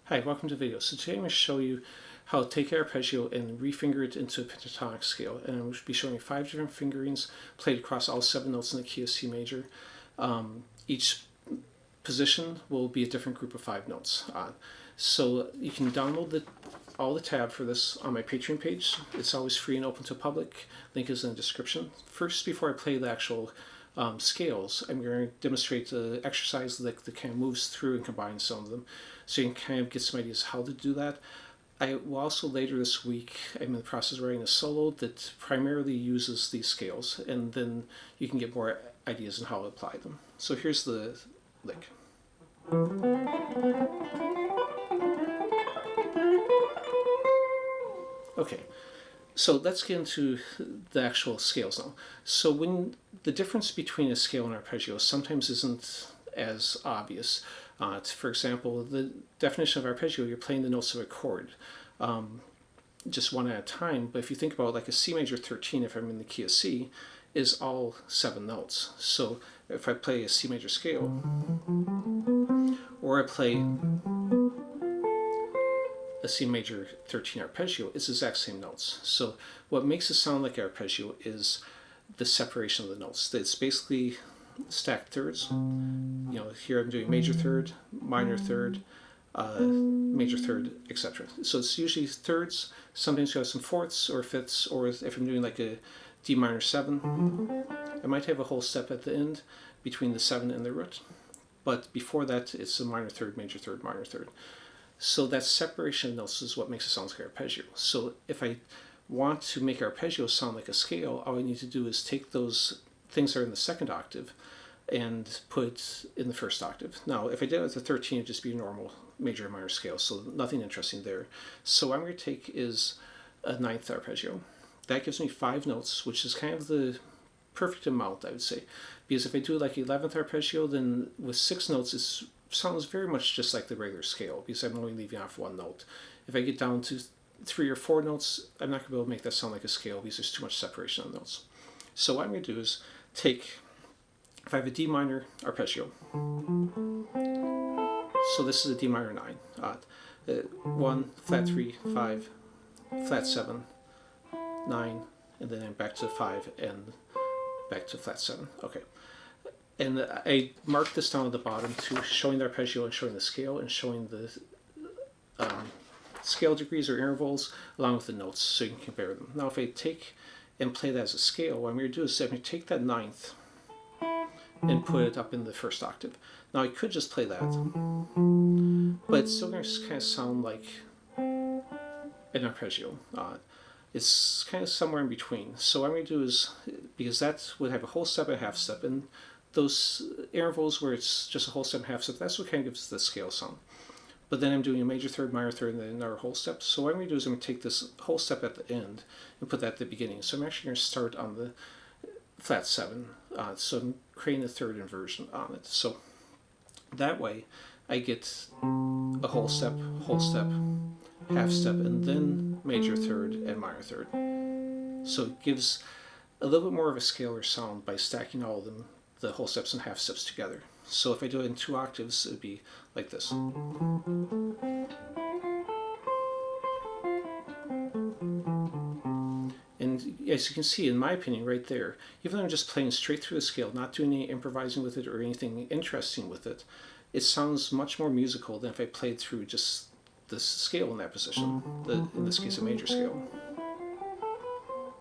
Hi, welcome to the video. So today I'm going to show you how to take an arpeggio and refinger it into a pentatonic scale. And I'm going to be showing you 5 different fingerings played across all 7 notes in the key of C major. Each position will be a different group of 5 notes. So you can download all the tab for this on my Patreon page. It's always free and open to public. Link is in the description. First, before I play the actual scales, I'm going to demonstrate the exercise that kind of moves through and combines some of them, so you can kind of get some ideas how to do that. I will also later this week, I'm in the process of writing a solo that primarily uses these scales, and then you can get more ideas on how to apply them. So here's the lick. Okay. So let's get into the actual scales now. So when the difference between a scale and arpeggio sometimes isn't as obvious. For example, the definition of arpeggio, you're playing the notes of a chord, just one at a time. But if you think about like a C major 13, if I'm in the key of C, is all 7 notes. So if I play a C major scale, or I play a C major 13 arpeggio, it's the exact same notes. So what makes it sound like arpeggio is the separation of the notes. It's basically stacked thirds. You know, here I'm doing major third, major third, etc. So it's usually thirds. Sometimes you have some fourths or fifths, or if I'm doing like a D minor 7, I might have a whole step at the end between the 7 and the root. But before that, it's a minor third, major third, minor third. So that separation of notes is what makes it sound like arpeggio. So if I want to make arpeggio sound like a scale, all I need to do is take those things that are in the second octave and put in the first octave. Now, if I did it with a 13, it'd just be a normal major and minor scale, so nothing interesting there. So what I'm going to take is a 9th arpeggio. That gives me 5 notes, which is kind of the perfect amount, I would say. Because if I do like 11th arpeggio, then with 6 notes, it sounds very much just like the regular scale, because I'm only leaving off 1 note. If I get down to 3 or 4 notes, I'm not going to be able to make that sound like a scale because there's too much separation on notes. So what I'm going to do is take, if I have a D minor arpeggio, so this is a D minor 9, 1, flat 3, 5, flat 7, 9, and then I'm back to 5 and back to flat 7. Okay. And I marked this down at the bottom too, showing the arpeggio and showing the scale and showing the scale degrees or intervals along with the notes so you can compare them. Now if I take and play that as a scale, what I'm going to do is I'm going to take that 9th and put it up in the first octave. Now I could just play that, but it's still going to kind of sound like an arpeggio. It's kind of somewhere in between. So what I'm going to do is, because that would have a whole step and a half step, and those intervals where it's just a whole step and a half step, that's what kind of gives the scale sound. But then I'm doing a major third, minor third, and then another whole step. So what I'm going to do is I'm going to take this whole step at the end and put that at the beginning. So I'm actually going to start on the flat 7. So I'm creating a third inversion on it. So that way I get a whole step, half step, and then major third and minor third. So it gives a little bit more of a scalar sound by stacking all of them, the whole steps and half steps together. So if I do it in 2 octaves, it would be like this. And as you can see, in my opinion, right there, even though I'm just playing straight through the scale, not doing any improvising with it or anything interesting with it, it sounds much more musical than if I played through just the scale in that position, in this case a major scale.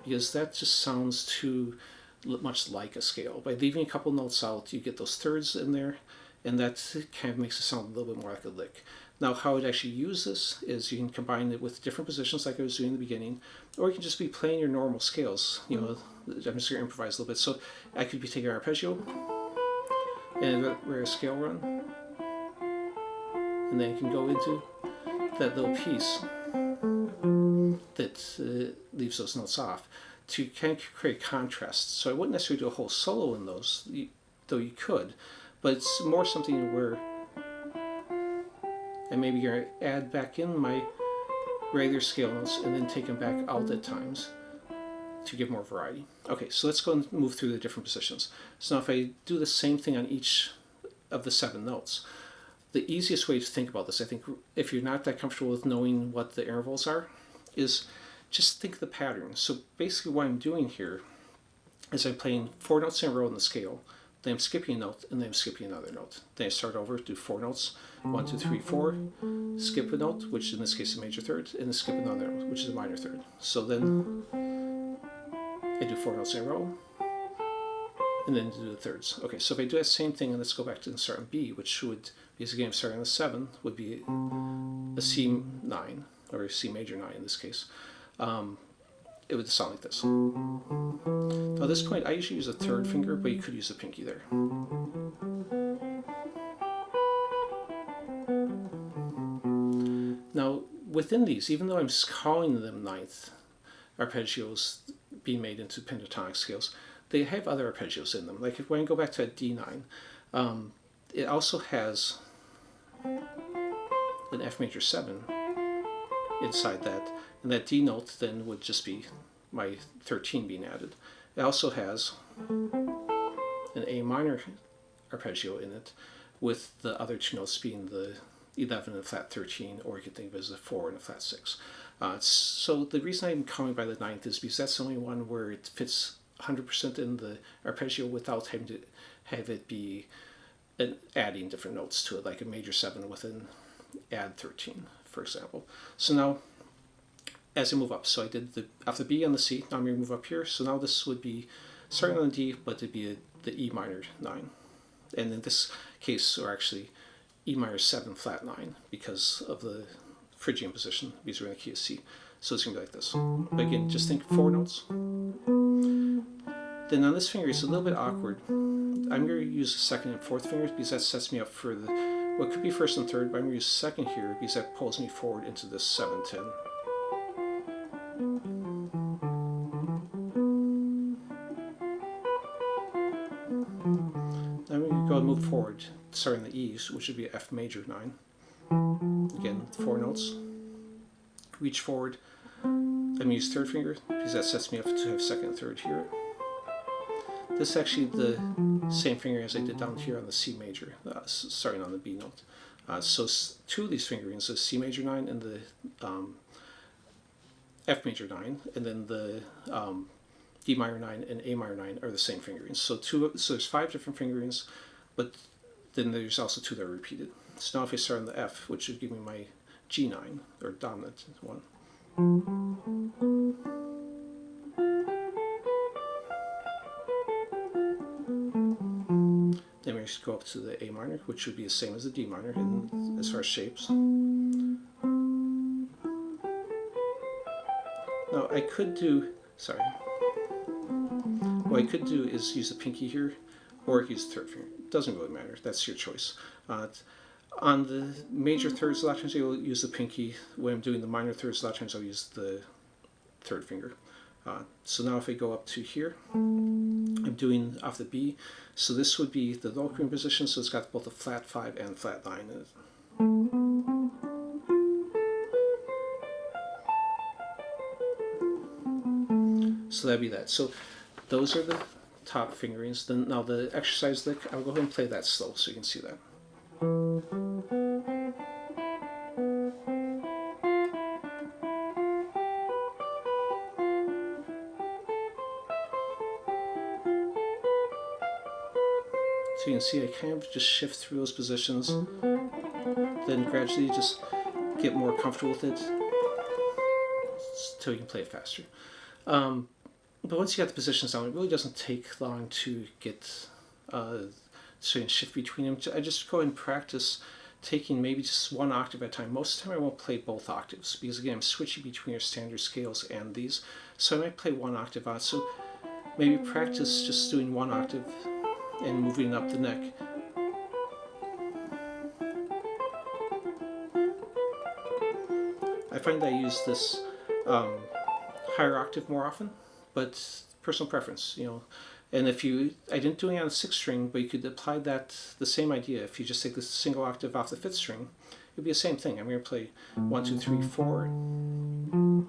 Because that just sounds too much like a scale. By leaving a couple notes out, you get those thirds in there, and that kind of makes it sound a little bit more like a lick. Now, how I'd actually use this is you can combine it with different positions like I was doing in the beginning, or you can just be playing your normal scales. You know, I'm just going to improvise a little bit. So I could be taking an arpeggio and a scale run, and then you can go into that little piece that leaves those notes off to kind of create contrast. So I wouldn't necessarily do a whole solo in those, though you could, but it's more something where I maybe going to add back in my regular scale notes and then take them back out at times to give more variety. Okay, so let's go and move through the different positions. So now if I do the same thing on each of the 7 notes, the easiest way to think about this, I think, if you're not that comfortable with knowing what the intervals are, is just think of the pattern. So basically what I'm doing here is I'm playing 4 notes in a row in the scale, then I'm skipping a note, and then I'm skipping another note. Then I start over, do 4 notes, 1, 2, 3, 4, skip a note, which in this case is a major third, and then skip another note, which is a minor third. So then I do 4 notes in a row, and then do the thirds. Okay, so if I do that same thing, and let's go back to and start on B, which would, because again I'm starting on the 7, would be a C9, or a C major 9 in this case. It would sound like this. Now at this point I usually use a third finger, but you could use a pinky there. Now within these, even though I'm calling them ninth arpeggios being made into pentatonic scales, they have other arpeggios in them. Like when I go back to a D9, it also has an F major 7 inside that, and that D note then would just be my 13 being added. It also has an A minor arpeggio in it, with the other 2 notes being the 11 and a flat 13, or you could think of it as a 4 and a flat 6. So the reason I'm calling by the ninth is because that's the only one where it fits 100% in the arpeggio without having to have it be adding different notes to it, like a major 7 with an add 13, for example. So now, as I move up, so I did off the B and the C, now I'm going to move up here, so now this would be starting on the D, but it'd be the E minor 9. And in this case, or actually E minor 7 flat 9, because of the Phrygian position, because we're in the key of C. So it's going to be like this. But again, just think 4 notes. Then on this finger, it's a little bit awkward. I'm going to use the 2nd and 4th fingers because that sets me up for the what could be 1st and 3rd, but I'm going to use 2nd here because that pulls me forward into this 7-10. Now I'm going to go and move forward, starting the E's, which would be F major 9. Again, 4 notes. Reach forward. I'm going to use 3rd finger because that sets me up to have 2nd and 3rd here. This is actually the same finger as I did down here on the C major, starting on the B note. So 2 of these fingerings, the C major 9 and the F major 9, and then the D minor 9 and A minor 9 are the same fingerings. So there's 5 different fingerings, but then there's also 2 that are repeated. So now if I start on the F, which would give me my G9, or dominant one. Then we go up to the A minor, which would be the same as the D minor as far as shapes. Now I could do, what I could do is use the pinky here, or use the 3rd finger. It doesn't really matter, that's your choice. On the major thirds, a lot of times I will use the pinky. When I'm doing the minor thirds, a lot of times I'll use the 3rd finger. So now if I go up to here, I'm doing off the B. So this would be the Locrian position, so it's got both a flat 5 and flat 9 in it. So that'd be that. So those are the top fingerings. Then now the exercise lick, I'll go ahead and play that slow so you can see that. So you can see I kind of just shift through those positions, then gradually just get more comfortable with it until you can play it faster. But once you got the positions down, it really doesn't take long to get so you can shift between them. I just go and practice taking maybe just 1 octave at a time. Most of the time I won't play both octaves because again I'm switching between your standard scales and these. So I might play 1 octave out. So maybe practice just doing 1 octave and moving up the neck. I find that I use this higher octave more often, but personal preference, you know. And if I didn't do it on the 6th string, but you could apply that, the same idea. If you just take this single octave off the 5th string, it would be the same thing. I'm going to play 1, 2, 3, 4, and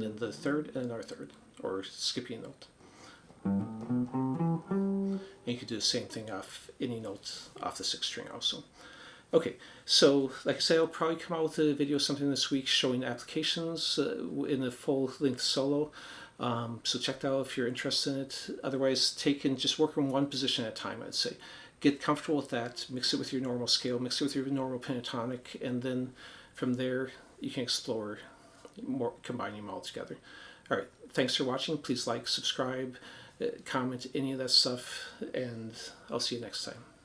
then the 3rd and another 3rd, or skipping a note. And you could do the same thing off any note off the 6th string also. Okay, so like I said, I'll probably come out with a video something this week showing applications in a full-length solo. So check that out if you're interested in it. Otherwise, just work on one position at a time, I'd say. Get comfortable with that, mix it with your normal scale, mix it with your normal pentatonic, and then from there you can explore more, combining them all together. All right, thanks for watching. Please like, subscribe, comment, any of that stuff, and I'll see you next time.